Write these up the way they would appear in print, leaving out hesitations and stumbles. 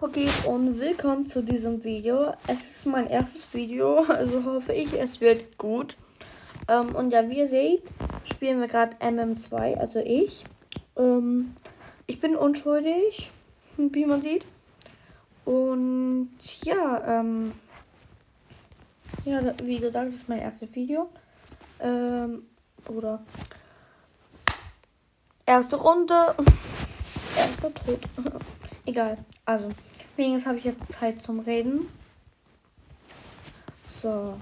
Okay, und willkommen zu diesem Video. Es ist mein erstes Video, also hoffe ich, es wird gut. Und ja, wie ihr seht, spielen wir gerade MM2, also ich. Ich bin unschuldig, wie man sieht. Und ja, wie gesagt, das ist mein erstes Video. Oder erste Runde, erster Tod. Egal, also, wenigstens habe ich jetzt Zeit zum Reden. So,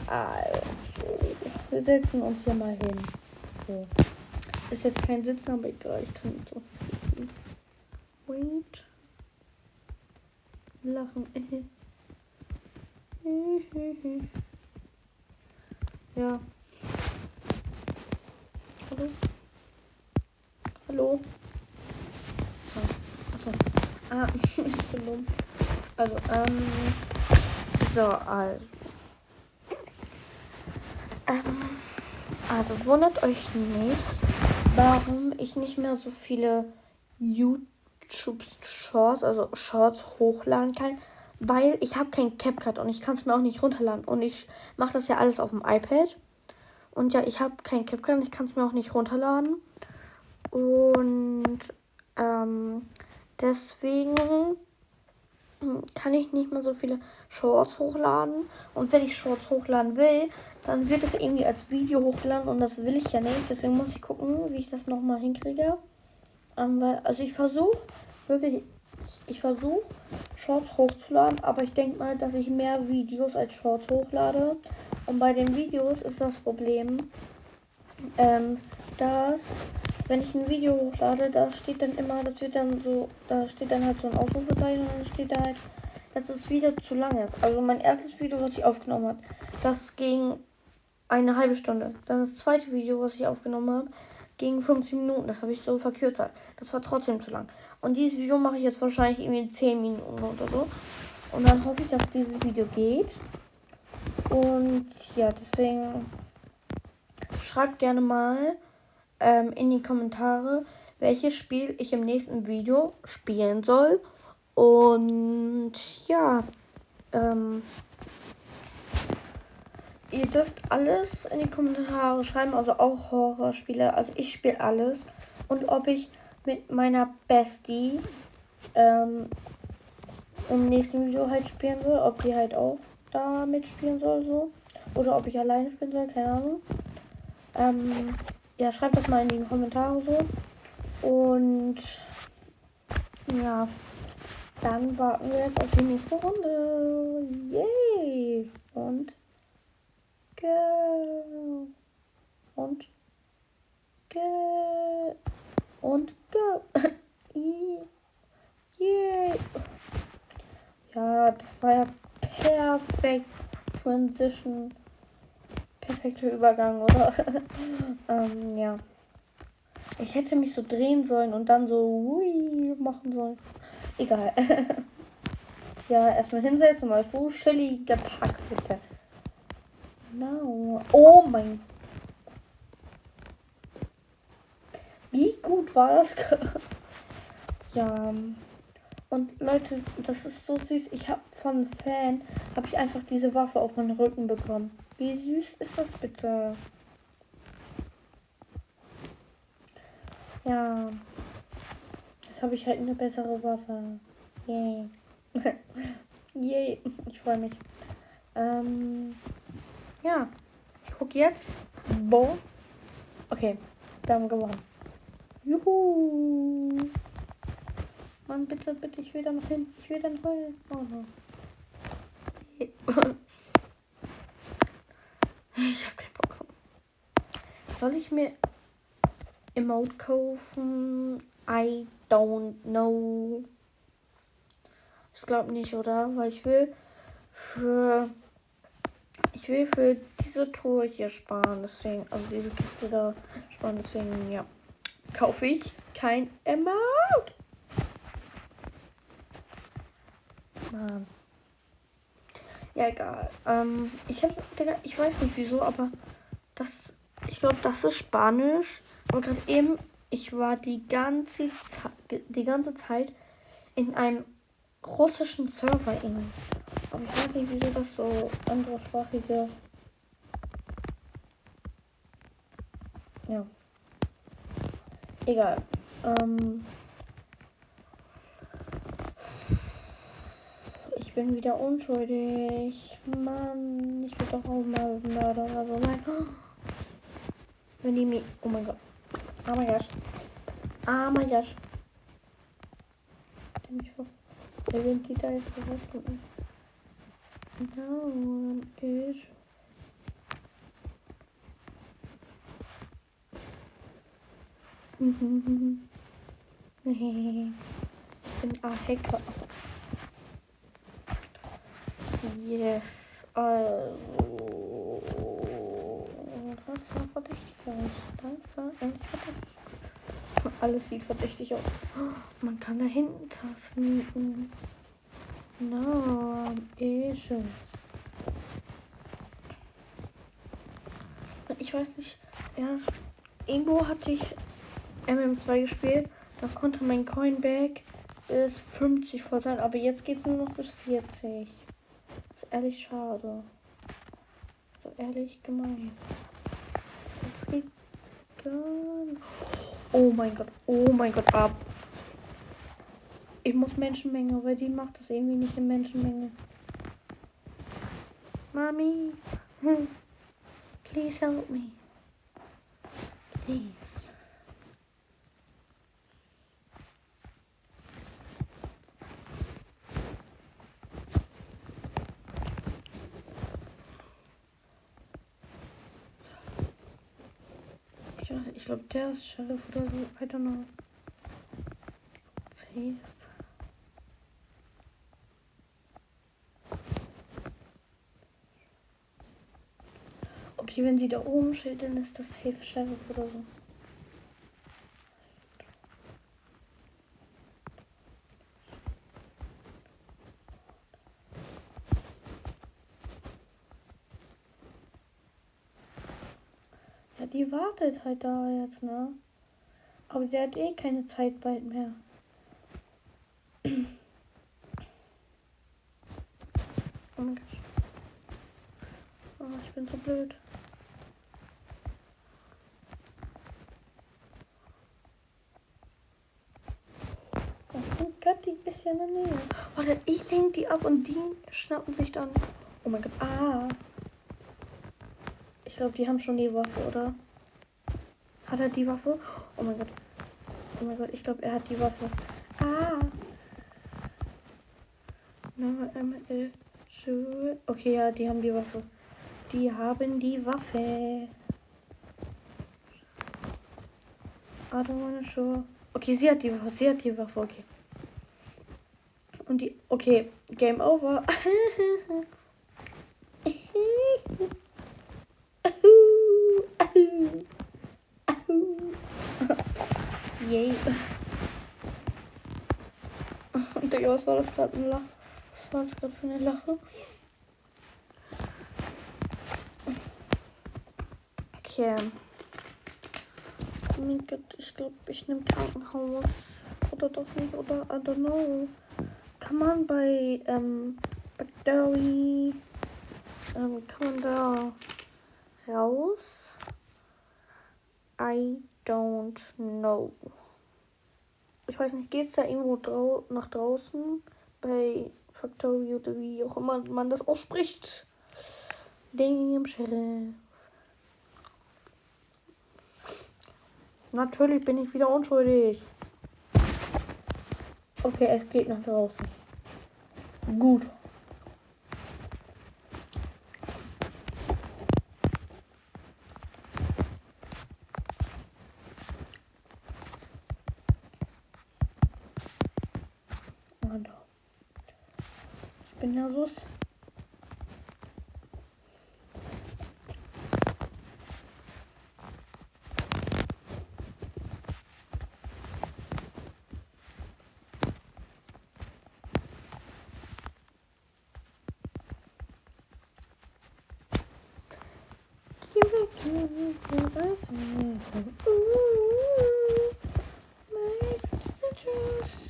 also, wir setzen uns hier mal hin. So. Ist jetzt kein Sitzen, aber egal, ich kann jetzt auch nicht sitzen. Wait. Lachen. Ja. Hallo? Hallo? Achso. Ah, ich bin dumm. Also, also wundert euch nicht, warum ich nicht mehr so viele YouTube-Shorts, also Shorts hochladen kann, weil ich habe kein CapCut und ich kann es mir auch nicht runterladen und ich mache das ja alles auf dem iPad und ja, ich habe kein CapCut und ich kann es mir auch nicht runterladen und deswegen kann ich nicht mehr so viele Shorts hochladen. Und wenn ich Shorts hochladen will, dann wird es irgendwie als Video hochgeladen und das will ich ja nicht. Deswegen muss ich gucken, wie ich das nochmal hinkriege. Also ich versuche wirklich, Shorts hochzuladen, aber ich denke mal, dass ich mehr Videos als Shorts hochlade. Und bei den Videos ist das Problem, dass wenn ich ein Video hochlade, da steht dann immer, da steht dann halt so ein Ausrufezeichen und dann steht da halt, dass das Video zu lang ist. Also mein erstes Video, was ich aufgenommen habe, das ging eine halbe Stunde. Dann das zweite Video, was ich aufgenommen habe, ging 15 Minuten. Das habe ich so verkürzt. Das war trotzdem zu lang. Und dieses Video mache ich jetzt wahrscheinlich irgendwie 10 Minuten oder so. Und dann hoffe ich, dass dieses Video geht. Und ja, deswegen schreibt gerne mal in die Kommentare, welches Spiel ich im nächsten Video spielen soll. Und ja, ihr dürft alles in die Kommentare schreiben, also auch Horrorspiele. Also ich spiele alles. Und ob ich mit meiner Bestie im nächsten Video halt spielen soll, ob die halt auch da mitspielen soll, so. Oder ob ich alleine spielen soll, keine Ahnung. Ja, schreibt das mal in die Kommentare so. Und ja, dann warten wir jetzt auf die nächste Runde. Yay! Und go. Und go. Und go. Yay! Ja, das war ja perfekt. Transition. Perfekter Übergang, oder? Ja. Ich hätte mich so drehen sollen und dann so hui machen sollen. Egal. Ja, erstmal hinsetzen, mal so chilliger Tag, bitte. No. Oh mein. Wie gut war das? Ja. Und Leute, das ist so süß. Ich habe von Fan, habe ich einfach diese Waffe auf meinen Rücken bekommen. Wie süß ist das bitte? Ja. Jetzt habe ich halt eine bessere Waffe. Yay. Yay. Ich freue mich. Ja. Ich gucke jetzt. Wo? Okay. Wir haben gewonnen. Juhu. Mann, bitte, bitte. Ich will da noch hin. Ich will da noch hin. Oh no. Ich habe keinen Bock. Soll ich mir Emote kaufen? I don't know. Ich glaube nicht, oder? Weil ich will für diese Tour hier sparen. Deswegen, also diese Kiste da sparen. Deswegen, ja. Kaufe ich kein Emote. Mann. Ja, egal. Ich weiß nicht wieso, aber ich glaube, das ist Spanisch. Aber gerade eben, ich war die ganze Zeit in einem russischen Server in. Aber ich weiß nicht, wieso das so anderssprachige. Ja. Egal. Ich bin wieder unschuldig. Mann, ich will doch auch mal Mörder oder so sein. Wenn die mich. Oh mein Gott. Oh mein Gott. Oh mein Gott. Der will die da jetzt so rauskommen. No, ich. Ich bin ein Hacker. Yes. Also. Das sah verdächtig aus. Das sah echt verdächtig aus. Alles sieht verdächtig aus. Man kann da hinten sneaken. No, ich. Ich weiß nicht. Erst irgendwo hatte ich MM2 gespielt. Da konnte mein Coinback bis 50 voll sein. Aber jetzt geht es nur noch bis 40. Das ist ehrlich schade. So ehrlich gemein. Das geht gar nicht. Oh mein Gott, ab. Ich muss Menschenmenge, weil die macht das irgendwie nicht in Menschenmenge. Mami, please help me. Please. Ich glaube, der ist Sheriff oder so. I don't know. Safe. Okay, wenn sie da oben steht, dann ist das Safe Sheriff oder so. Ja, die wartet halt da jetzt, ne? Aber der hat eh keine Zeit bald mehr. Oh mein Gott. Oh, ich bin so blöd. Oh Gott, die ist ja in der Nähe. Warte, ich lenke die ab und die schnappen sich dann. Oh mein Gott, ah. Ich glaube, die haben schon die Waffe, oder? Hat er die Waffe? Oh mein Gott. Oh mein Gott, ich glaube, er hat die Waffe. Ah. Okay, ja, die haben die Waffe. Die haben die Waffe. I don't wanna show. Okay, sie hat die Waffe. Sie hat die Waffe, okay. Und die. Okay, Game over. Yay. Digga, was war das gerade? Was war das gerade für eine Lache? Okay. Oh mein Gott, ich glaube, ich nehme Krankenhaus. Oder doch nicht, oder I don't know. Kann man bei Backdory kann man da raus? I don't know. Ich weiß nicht, geht's da irgendwo nach draußen? Bei Factory oder wie auch immer man das ausspricht. Dem Sheriff. Natürlich bin ich wieder unschuldig. Okay, es geht nach draußen. Gut. Ich bin nervös.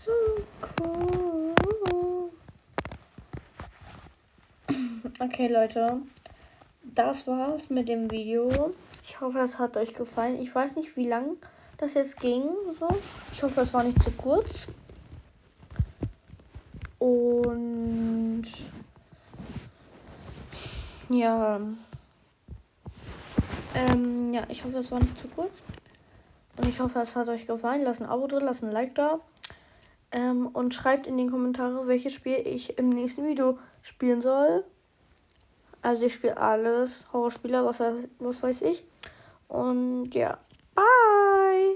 So cool. Okay, Leute. Das war's mit dem Video. Ich hoffe, es hat euch gefallen. Ich weiß nicht, wie lang das jetzt ging. So. Ich hoffe, es war nicht zu kurz. Und ja. Ja, ich hoffe, es war nicht zu kurz. Und ich hoffe, es hat euch gefallen. Lasst ein Abo drin, lasst ein Like da. Und schreibt in die Kommentare, welches Spiel ich im nächsten Video spielen soll. Also ich spiele alles. Horrorspiele, was weiß ich. Und ja, bye!